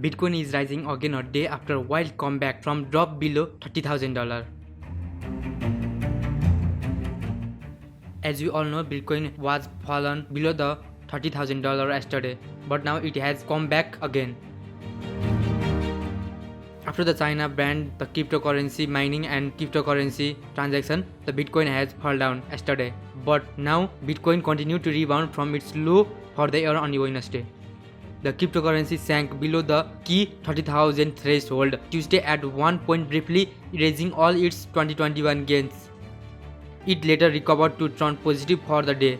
Bitcoin is rising again a day after a wild comeback from drop below $30,000. As we all know, Bitcoin was fallen below the $30,000 yesterday, but now it has come back again. After the China banned the cryptocurrency mining and cryptocurrency transaction, the Bitcoin has fallen down yesterday. But now Bitcoin continued to rebound from its low for the year on Wednesday. The cryptocurrency sank below the key 30,000 threshold Tuesday at one point, briefly erasing all its 2021 gains. It later recovered to turn positive for the day.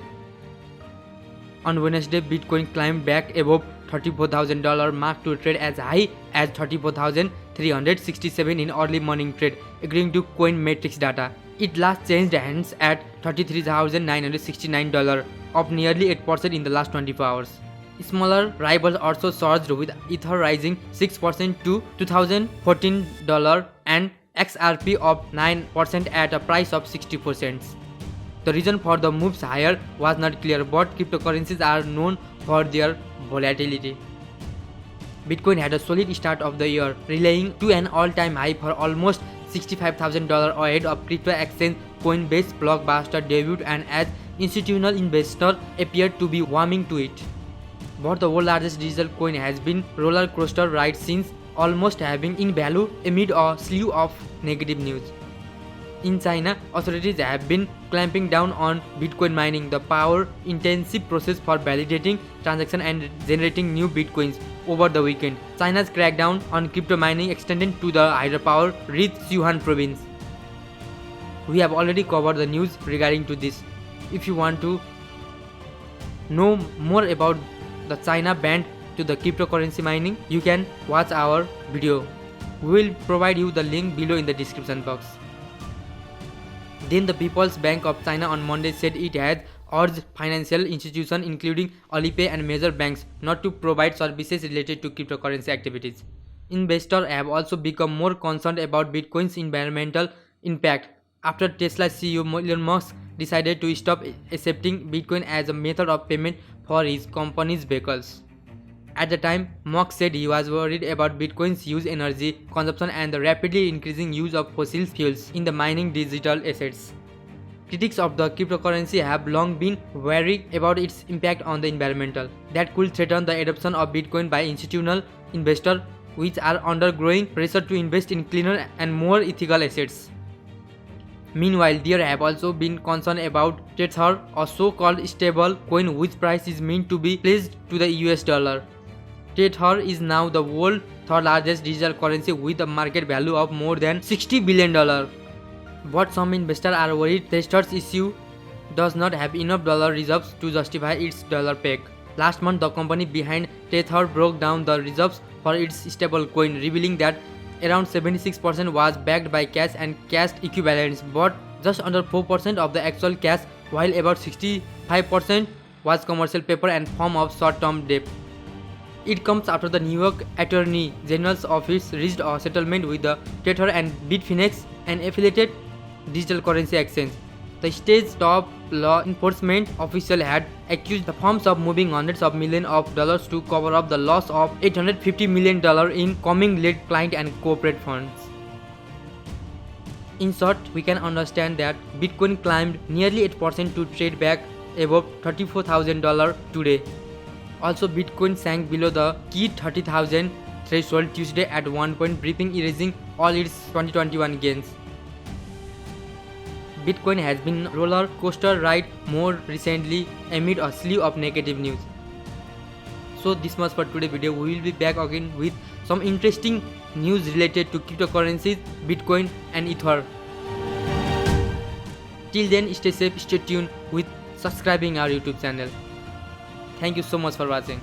On Wednesday, Bitcoin climbed back above $34,000 mark to trade as high as $34,367 in early morning trade, according to Coinmetrics data. It last changed hands at $33,969, up nearly 8% in the last 24 hours. Smaller rivals also surged, with Ether rising 6% to $2,014 and XRP up 9% at a price of 60%. The reason for the moves higher was not clear, but cryptocurrencies are known for their volatility. Bitcoin had a solid start of the year, rallying to an all-time high for almost $65,000 ahead of crypto exchange Coinbase blockbuster debut, and as institutional investors appeared to be warming to it. But the world's largest digital coin has been roller coaster ride since, almost halving in value amid a slew of negative news. In China, authorities have been clamping down on Bitcoin mining, the power-intensive process for validating transactions and generating new Bitcoins. Over the weekend, China's crackdown on crypto mining extended to the hydropower-rich Sichuan province. We have already covered the news regarding to this. If you want to know more about the China ban to the cryptocurrency mining, you can watch our video. We will provide you the link below in the description box. Then the People's Bank of China on Monday said it has urged financial institutions including Alipay and major banks not to provide services related to cryptocurrency activities. Investors have also become more concerned about Bitcoin's environmental impact after Tesla CEO Elon Musk decided to stop accepting Bitcoin as a method of payment for his company's vehicles. At the time, Musk said he was worried about Bitcoin's huge energy consumption and the rapidly increasing use of fossil fuels in the mining digital assets. Critics of the cryptocurrency have long been wary about its impact on the environment that could threaten the adoption of Bitcoin by institutional investors, which are under growing pressure to invest in cleaner and more ethical assets. Meanwhile, there have also been concerns about Tether, a so-called stable coin whose price is meant to be pledged to the US dollar. Tether is now the world's third largest digital currency with a market value of more than $60 billion. But some investors are worried Tether's issue does not have enough dollar reserves to justify its dollar peg. Last month, the company behind Tether broke down the reserves for its stablecoin, revealing that around 76% was backed by cash and cash equivalents, but just under 4% of the actual cash, while about 65% was commercial paper and form of short-term debt. It comes after the New York Attorney General's office reached a settlement with the Tether and Bitfinex, an affiliated digital currency exchange. The state's top law enforcement official had accused the firms of moving hundreds of millions of dollars to cover up the loss of $850 million in coming-led client and corporate funds. In short, we can understand that Bitcoin climbed nearly 8% to trade back above $34,000 today. Also, Bitcoin sank below the key 30,000 threshold Tuesday at one point, briefly erasing all its 2021 gains. Bitcoin has been roller coaster ride more recently amid a slew of negative news. So this much for today's video. We will be back again with some interesting news related to cryptocurrencies, Bitcoin and Ether. Till then, stay safe, stay tuned with subscribing our YouTube channel. Thank you so much for watching.